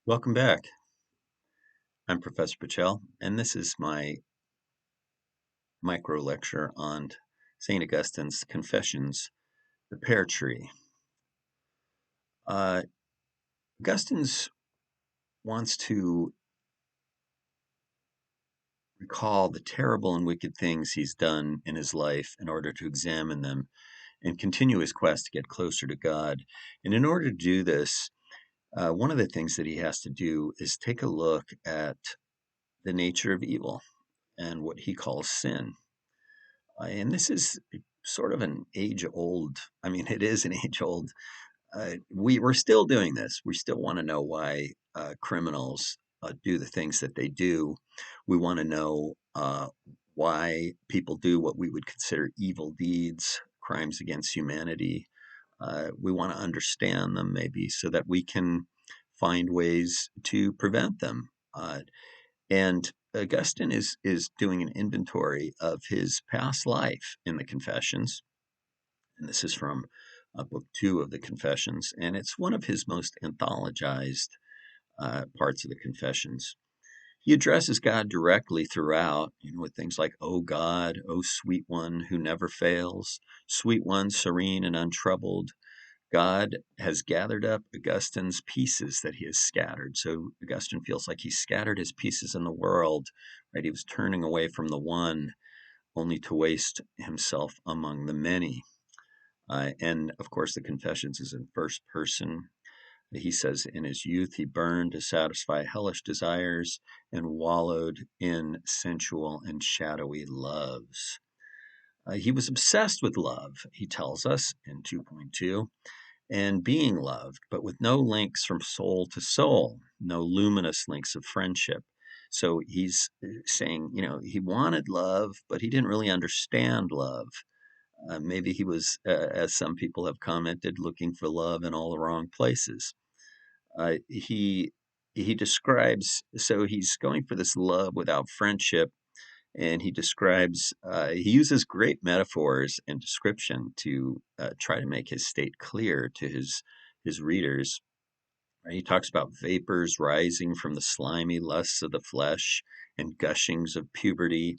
Welcome back. I'm Professor Pachel, and this is my micro lecture on St. Augustine's Confessions, the Pear Tree. Uh, Augustine's wants to recall the terrible and wicked things he's done in his life in order to examine them and continue his quest to get closer to God. And in order to do this, one of the things that he has to do is take a look at the nature of evil and what he calls sin. And this is sort of an age old, I mean, it is an age old. We're still doing this. We still want to know why criminals do the things that they do. We want to know why people do what we would consider evil deeds, crimes against humanity. We want to understand them maybe so that we can find ways to prevent them. And Augustine is doing an inventory of his past life in the Confessions, and this is from book 2 of the Confessions, and it's one of his most anthologized parts of the Confessions. He addresses God directly throughout, with things like, "O God, O sweet one who never fails, sweet one serene and untroubled." God has gathered up Augustine's pieces that he has scattered. So Augustine feels like he scattered his pieces in the world, right? He was turning away from the one only to waste himself among the many. And of course, the Confessions is in first person. He says, in his youth, he burned to satisfy hellish desires and wallowed in sensual and shadowy loves. He was obsessed with love, he tells us in 2.2, and being loved, but with no links from soul to soul, no luminous links of friendship. So he's saying, he wanted love, but he didn't really understand love. Maybe he was, as some people have commented, looking for love in all the wrong places. He describes, so he's going for this love without friendship, and he uses great metaphors and description to try to make his state clear to his readers. Right? He talks about vapors rising from the slimy lusts of the flesh and gushings of puberty.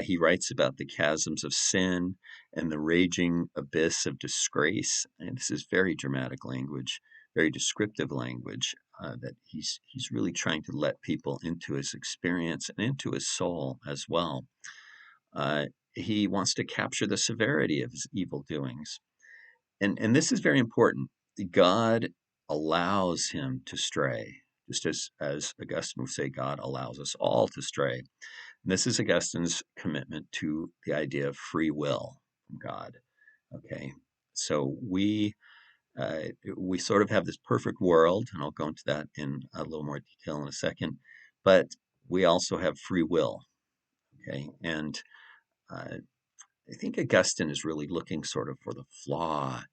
He writes about the chasms of sin and the raging abyss of disgrace. And this is very dramatic language, very descriptive language that he's really trying to let people into his experience and into his soul as well. He wants to capture the severity of his evil doings. And this is very important. God allows him to stray, just as Augustine would say, God allows us all to stray. And this is Augustine's commitment to the idea of free will from God. Okay, so we sort of have this perfect world, and I'll go into that in a little more detail in a second. But we also have free will. Okay, and uh, I think Augustine is really looking sort of for the flaw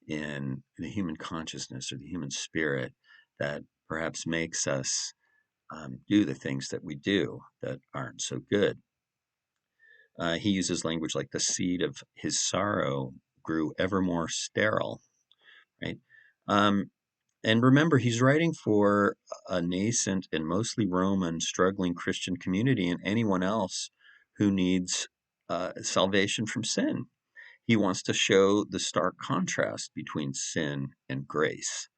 in the human consciousness or the human spirit that perhaps makes us do the things that we do that aren't so good. He uses language like the seed of his sorrow grew ever more sterile, right? Um, and remember, he's writing for a nascent and mostly Roman struggling Christian community and anyone else who needs salvation from sin. He wants to show the stark contrast between sin and grace.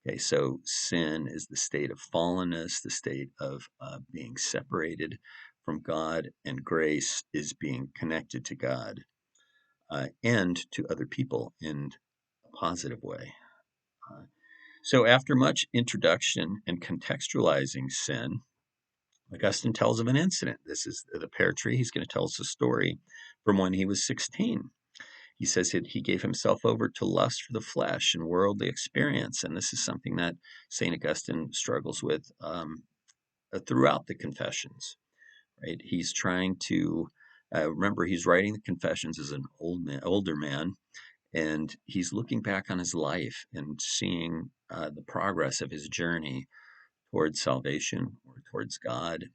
Okay, so sin is the state of fallenness, the state of being separated from God, and grace is being connected to God and to other people in a positive way. Uh, so, after much introduction and contextualizing sin, Augustine tells of an incident. This is the pear tree. He's going to tell us a story from when he was 16. He says that he gave himself over to lust for the flesh and worldly experience. And this is something that St. Augustine struggles with throughout the Confessions, right? He's trying to, remember, he's writing the Confessions as an older man, and he's looking back on his life and seeing the progress of his journey towards salvation or towards God.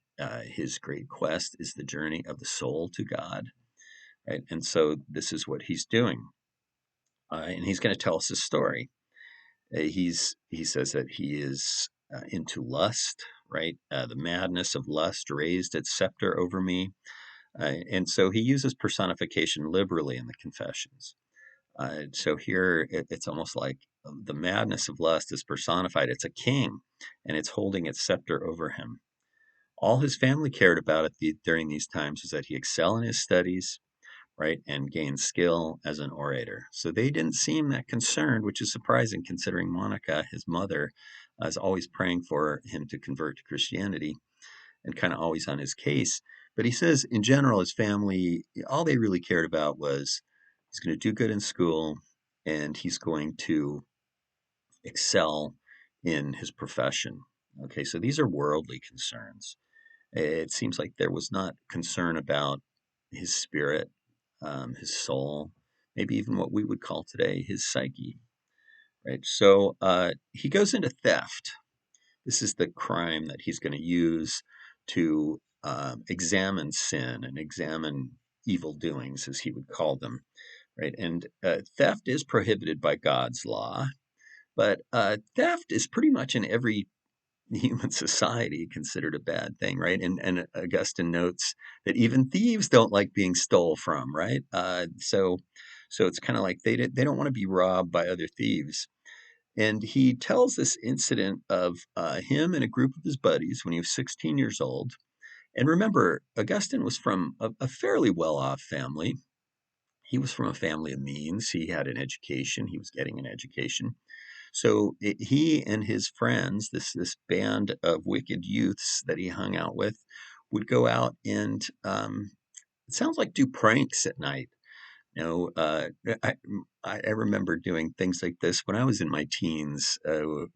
His great quest is the journey of the soul to God, right? And so this is what he's doing. And he's going to tell us his story. He says that he is into lust, right? The madness of lust raised its scepter over me. And so he uses personification liberally in the Confessions. So here it's almost like the madness of lust is personified. It's a king, and it's holding its scepter over him. All his family cared about during these times was that he excel in his studies, right, and gain skill as an orator. So they didn't seem that concerned, which is surprising considering Monica, his mother, is always praying for him to convert to Christianity and kind of always on his case. But he says, in general, his family, all they really cared about was he's going to do good in school and he's going to excel in his profession. Okay, so these are worldly concerns. It seems like there was not concern about his spirit, his soul, maybe even what we would call today his psyche, right? So he goes into theft. This is the crime that he's going to use to examine sin and examine evil doings, as he would call them, right? And theft is prohibited by God's law, but theft is pretty much in every human society considered a bad thing, right? And Augustine notes that even thieves don't like being stole from, right? So it's kind of like they don't want to be robbed by other thieves. And he tells this incident of him and a group of his buddies when he was 16 years old. And remember, Augustine was from a fairly well-off family. He was from a family of means. He had an education. He was getting an education. So he and his friends, this band of wicked youths that he hung out with, would go out and it sounds like do pranks at night. You know, I, I remember doing things like this when I was in my teens.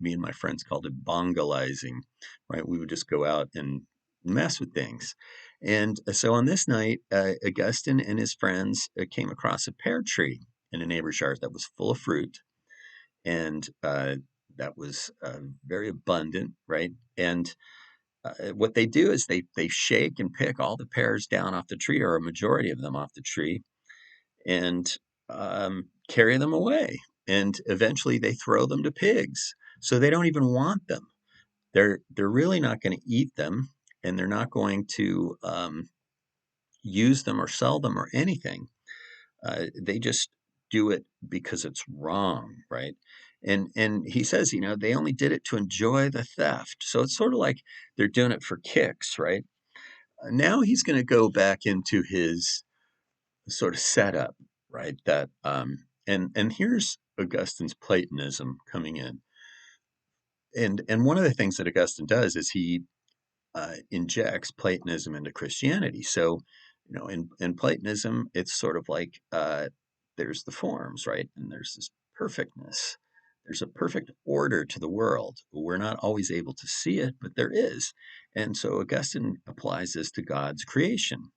Me and my friends called it bongalizing, right? We would just go out and mess with things. And so on this night, Augustine and his friends came across a pear tree in a neighbor's yard that was full of fruit and that was very abundant, right? And what they do is they shake and pick all the pears down off the tree, or a majority of them off the tree, and carry them away. And eventually, they throw them to pigs, so they don't even want them. They're really not going to eat them, and they're not going to use them or sell them or anything. They just do it because it's wrong, right? And he says, they only did it to enjoy the theft. So it's sort of like they're doing it for kicks, right? Now he's going to go back into his sort of setup, right? And here's Augustine's Platonism coming in. And one of the things that Augustine does is he injects Platonism into Christianity. So, in Platonism, it's sort of like there's the forms, right? And there's this perfectness. There's a perfect order to the world. We're not always able to see it, but there is. And so Augustine applies this to God's creation.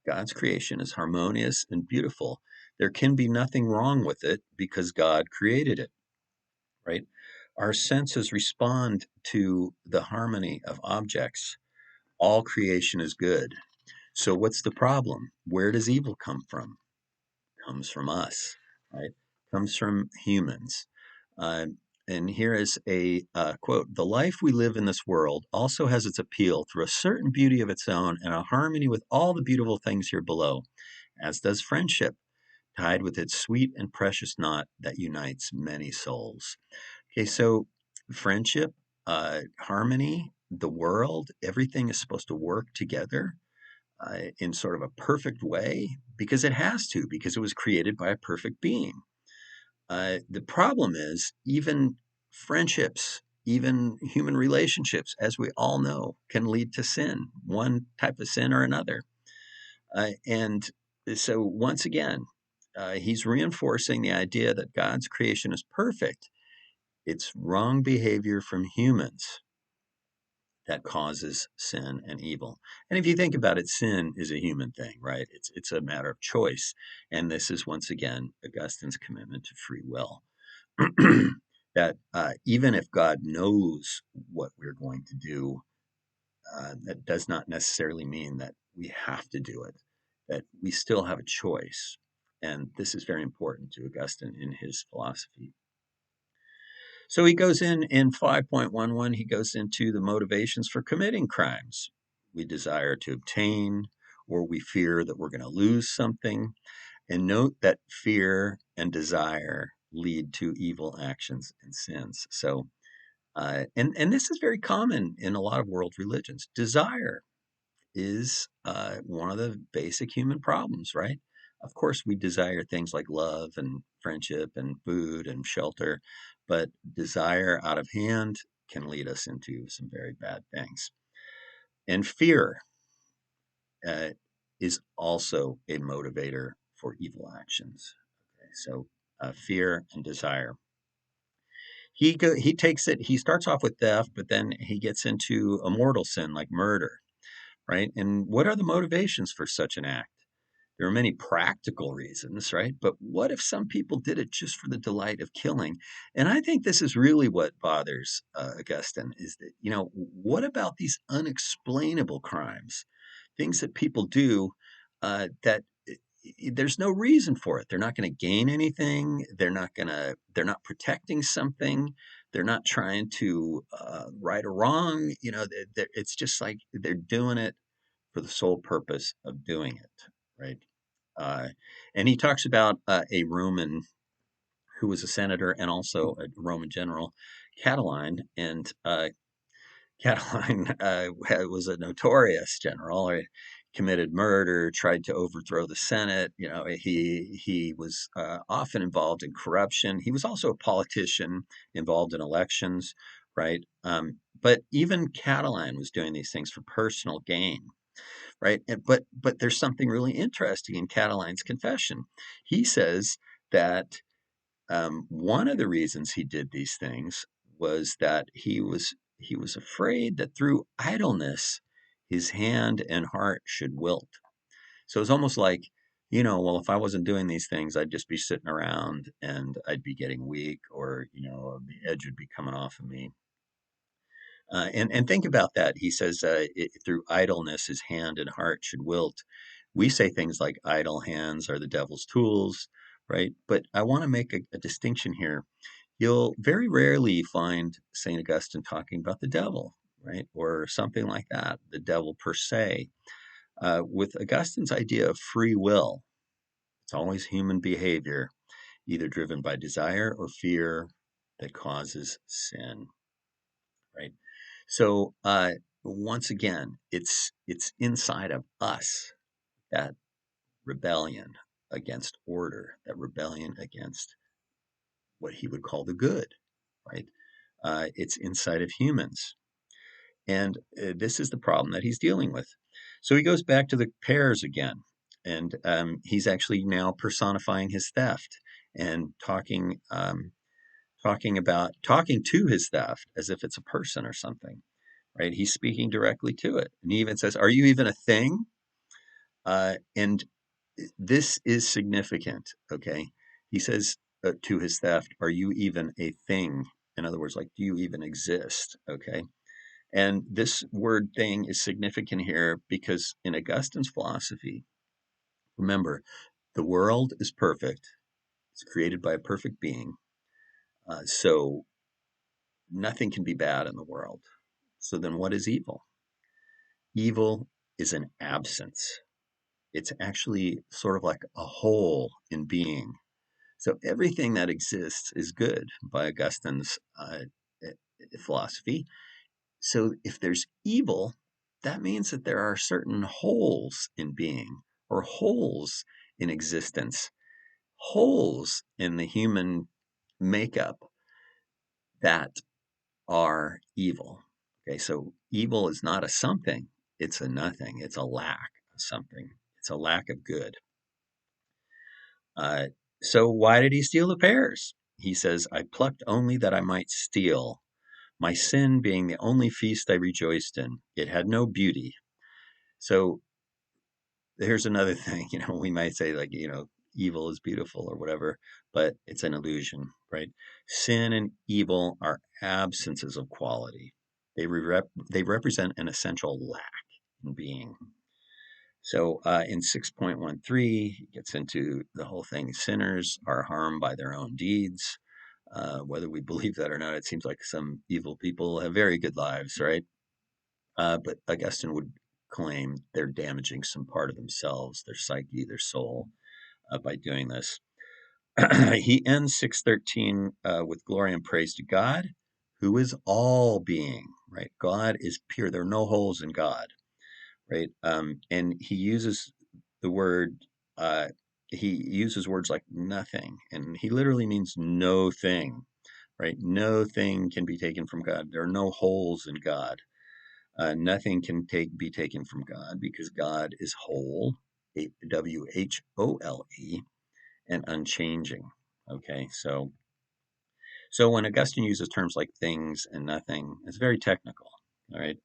God's creation is harmonious and beautiful. There can be nothing wrong with it because God created it, right? Our senses respond to the harmony of objects. All creation is good. So what's the problem? Where does evil come from? Comes from us, right? Comes from humans. Uh, and here is a quote: "The life we live in this world also has its appeal through a certain beauty of its own and a harmony with all the beautiful things here below, as does friendship, tied with its sweet and precious knot that unites many souls." Okay, so friendship, harmony, the world, everything is supposed to work together in sort of a perfect way because it has to, because it was created by a perfect being. The problem is, even friendships, even human relationships, as we all know, can lead to sin, one type of sin or another. And so, once again, he's reinforcing the idea that God's creation is perfect. It's wrong behavior from humans that causes sin and evil. And if you think about it, sin is a human thing, right? It's a matter of choice. And this is once again Augustine's commitment to free will. That even if God knows what we're going to do, that does not necessarily mean that we have to do it, that we still have a choice. And this is very important to Augustine in his philosophy. So he goes in 5.11, he goes into the motivations for committing crimes. We desire to obtain, or we fear that we're going to lose something. And note that fear and desire lead to evil actions and sins. So, and this is very common in a lot of world religions. Desire is one of the basic human problems, right? Of course, we desire things like love and friendship and food and shelter, but desire out of hand can lead us into some very bad things. And fear uh, is also a motivator for evil actions. Okay, so fear and desire. He takes it. He starts off with theft, but then he gets into a mortal sin like murder, right? And what are the motivations for such an act? There are many practical reasons, right? But what if some people did it just for the delight of killing? And I think this is really what bothers Augustine is that, what about these unexplainable crimes, things that people do that there's no reason for it. They're not going to gain anything. They're not protecting something. They're not trying to right or wrong. It's just like they're doing it for the sole purpose of doing it, right? Uh, and he talks about a Roman who was a senator and also a Roman general, Catiline, and Catiline was a notorious general. He committed murder, tried to overthrow the Senate. He was often involved in corruption. He was also a politician involved in elections, right? But even Catiline was doing these things for personal gain, right? But there's something really interesting in Catiline's confession. He says that one of the reasons he did these things was that he was afraid that through idleness his hand and heart should wilt. So it's almost like, well, if I wasn't doing these things, I'd just be sitting around and I'd be getting weak, or the edge would be coming off of me. And think about that. He says, through idleness, his hand and heart should wilt. We say things like idle hands are the devil's tools, right? But I want to make a distinction here. You'll very rarely find St. Augustine talking about the devil, right? Or something like that, the devil per se. With Augustine's idea of free will, it's always human behavior, either driven by desire or fear that causes sin, right? So once again, it's inside of us, that rebellion against order, that rebellion against what he would call the good, right? It's inside of humans, and this is the problem that he's dealing with. So he goes back to the pears again, and he's actually now personifying his theft and talking to his theft as if it's a person or something, right? He's speaking directly to it. And he even says, "Are you even a thing?" And this is significant, okay? He says to his theft, "Are you even a thing?" In other words, like, do you even exist? Okay. And this word thing is significant here because in Augustine's philosophy, remember, the world is perfect, it's created by a perfect being. So nothing can be bad in the world. So then what is evil? Evil is an absence. It's actually sort of like a hole in being. So everything that exists is good by Augustine's philosophy. So if there's evil, that means that there are certain holes in being, or holes in existence, holes in the human makeup that are evil. Okay, so evil is not a something, it's a nothing, it's a lack of something, it's a lack of good. Uh, so why did he steal the pears? He says, "I plucked only that I might steal, my sin being the only feast I rejoiced in. It had no beauty." So here's another thing, we might say, like, evil is beautiful or whatever, but it's an illusion, right? Sin and evil are absences of quality. They represent an essential lack in being. So in 6.13, he gets into the whole thing. Sinners are harmed by their own deeds. Whether we believe that or not, it seems like some evil people have very good lives, right? But Augustine would claim they're damaging some part of themselves, their psyche, their soul, by doing this. He ends 613 with glory and praise to God, who is all being, right? God is pure. There are no holes in God, right? And he uses the word, uh, he uses words like nothing, and he literally means no thing, right? No thing can be taken from God. There are no holes in God. Nothing can be taken from God because God is whole, WHOLE, and unchanging. Okay, so when Augustine uses terms like things and nothing, it's very technical. All right.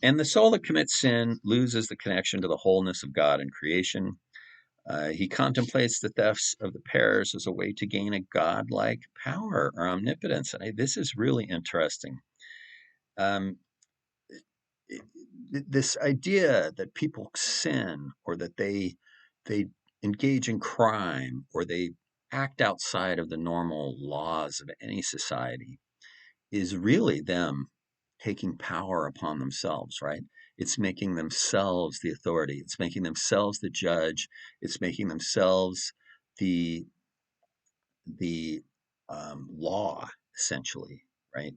And the soul that commits sin loses the connection to the wholeness of God and creation. He contemplates the thefts of the pairs as a way to gain a godlike power or omnipotence. And this is really interesting. Um, this idea that people sin or that they engage in crime or they act outside of the normal laws of any society is really them taking power upon themselves, right? It's making themselves the authority. It's making themselves the judge. It's making themselves the law, essentially, right?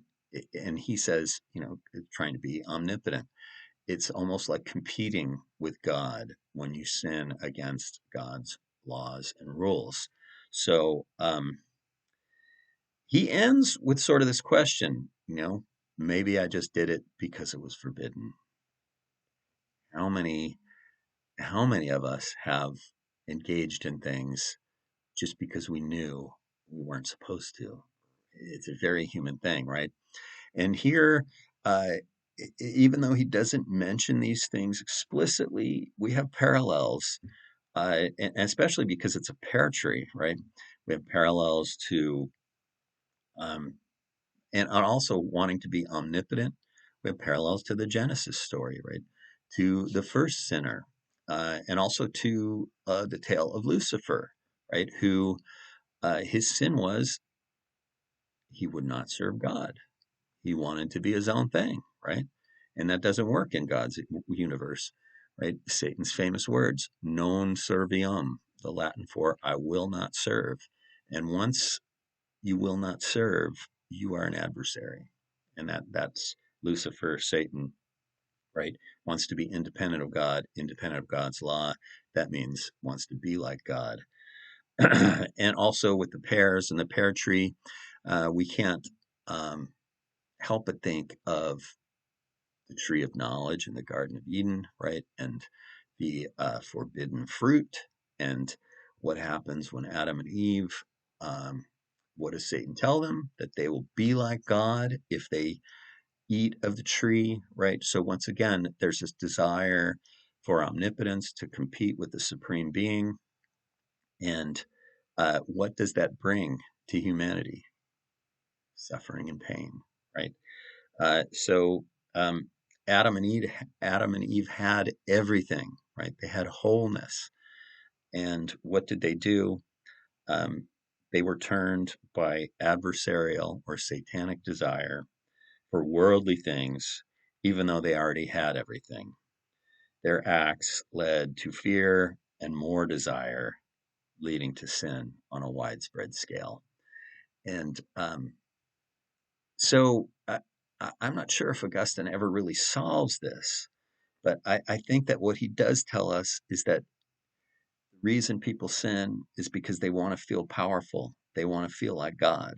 And he says, trying to be omnipotent. It's almost like competing with God when you sin against God's laws and rules. So he ends with sort of this question, maybe I just did it because it was forbidden. How many how many of us have engaged in things just because we knew we weren't supposed to? It's a very human thing, right? And here, uh, even though he doesn't mention these things explicitly, we have parallels, and especially because it's a pear tree, right? We have parallels to, um, and also wanting to be omnipotent. We have parallels to the Genesis story, right? To the first sinner, and also to the tale of Lucifer, right? Who his sin was he would not serve God. He wanted to be his own thing, right? And that doesn't work in God's universe, right? Satan's famous words, non serviam, the Latin for I will not serve. And once you will not serve, you are an adversary. And that's Lucifer, Satan, right? Wants to be independent of God, independent of God's law. That means wants to be like God. And also with the pears and the pear tree, we can't um, help but think of the tree of knowledge in the Garden of Eden, right? And the forbidden fruit, and what happens when Adam and Eve, um, what does Satan tell them? That they will be like God if they eat of the tree, right? So once again, there's this desire for omnipotence to compete with the supreme being. And what does that bring to humanity? Suffering and pain, right? So um, Adam and Eve, Adam and Eve had everything, right? They had wholeness, and what did they do? Um, they were turned by adversarial or satanic desire for worldly things, even though they already had everything. Their acts led to fear and more desire, leading to sin on a widespread scale. And so I'm not sure if Augustine ever really solves this, but I think that what he does tell us is that the reason people sin is because they want to feel powerful. They want to feel like God,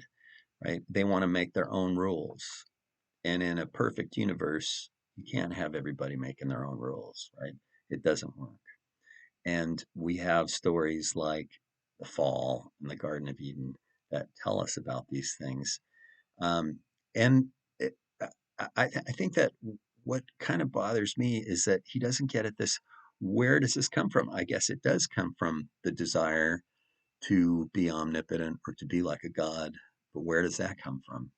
right? They want to make their own rules. And in a perfect universe, you can't have everybody making their own rules, right? It doesn't work. And we have stories like the fall in the Garden of Eden that tell us about these things. Um, and it, I think that what kind of bothers me is that he doesn't get at this. Where does this come from? I guess it does come from the desire to be omnipotent or to be like a god. But where does that come from?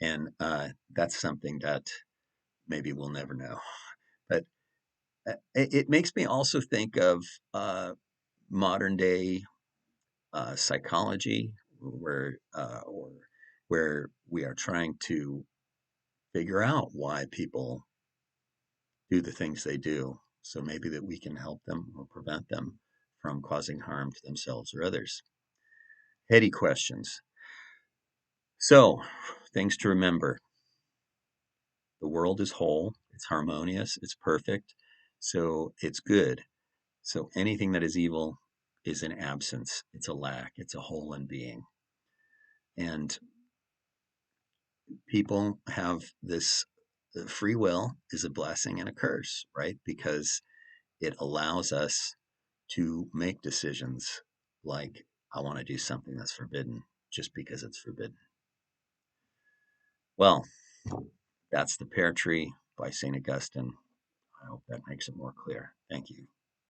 And that's something that maybe we'll never know. But it makes me also think of modern day psychology, or where we are trying to figure out why people do the things they do. So maybe that we can help them or prevent them from causing harm to themselves or others. Heady questions. So, things to remember: the world is whole, it's harmonious, it's perfect, so it's good. So, anything that is evil is an absence, it's a lack, it's a hole in being. And people have this free will is a blessing and a curse, right? Because it allows us to make decisions like, I want to do something that's forbidden just because it's forbidden. Well, that's the Pear Tree by St. Augustine. I hope that makes it more clear. Thank you.